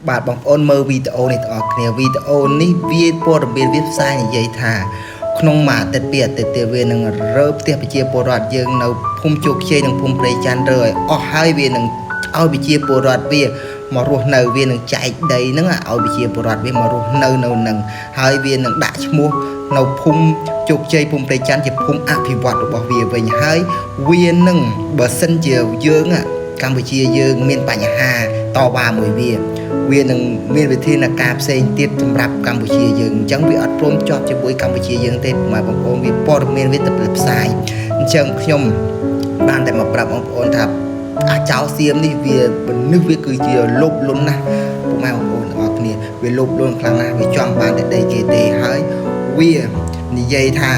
បាទបងប្អូនមើលវីដេអូនេះទាំងអស់គ្នាវីដេអូនេះវាព័ត៌មានវាផ្សាយនិយាយថាក្នុងមួយអាទិត្យពីអាទិត្យទៀតវានឹងរើផ្ទះប្រជាពលរដ្ឋយើងនៅភូមិជោគជ័យនិងភូមិព្រៃច័ន្ទរើឲ្យអស់ហើយវានឹងឲ្យប្រជាពលរដ្ឋវាមករស់នៅវានឹងចែកដីហ្នឹងឲ្យប្រជាពលរដ្ឋវាមករស់នៅនឹងហើយវានឹងដាក់ឈ្មោះនៅភូមិជោគជ័យភូមិព្រៃច័ន្ទជាភូមិអភិវឌ្ឍរបស់វាវិញហើយវានឹងបើសិនជាយើងកម្ពុជាយើងមានបញ្ហាតវ៉ាមួយវានឹងមានវិធានការផ្សេងទៀតសម្រាប់កម្ពុជាយើងអញ្ចឹងវាអត់ព្រមជាប់ជាមួយកម្ពុជាយើងទេបងប្អូនវាព័ត៌មានវាទៅផ្សាយអញ្ចឹងខ្ញុំបានតែមកប្រាប់បងប្អូនថាអាចោសៀមនេះវាមនុស្សវាគឺជាលោភលន់ណាស់បងប្អូនទាំងអស់គ្នាវាលោភលន់ខ្លាំងណាស់វាចង់បានតែដីគេទេហើយវានិយាយថា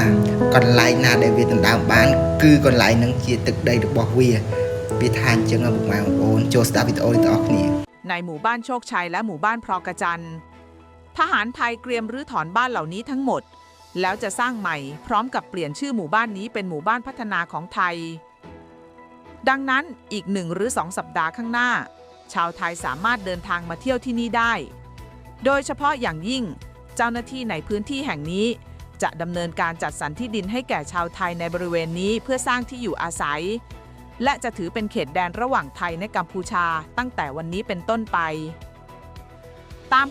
កន្លែងណាដែលវាដណ្ដើមបានគឺកន្លែងហ្នឹងជាទឹកដីរបស់វាថាអញ្ចឹងបងប្អូនចូលស្ដាប់វីដេអូនេះទាំងអស់គ្នាในหมู่บ้านโชคชัยและหมู่บ้านพรอกระจันทหารไทยเตรียมรื้อถอนบ้านเหล่านี้ทั้งหมดแล้วจะสร้างใหม่พร้อมกับเปลี่ยนชื่อหมู่บ้านนี้เป็นหมู่บ้านพัฒนาของไทยดังนั้นอีก1 หรือ 2 สัปดาห์ข้างหน้าชาวไทยสามารถเดินทางมาเที่ยวที่นี่ได้โดยเฉพาะอย่างยิ่งเจ้าหน้าที่ในพื้นที่แห่งนี้จะดำเนินการจัดสรรที่ดินให้แก่ชาวไทยในบริเวณนี้เพื่อสร้างที่อยู่อาศัยและจะถือเป็นเขตแดนระหว่างไทยและกัมพูชาตั้งแต่วันนี้เป็นต้นไปตาม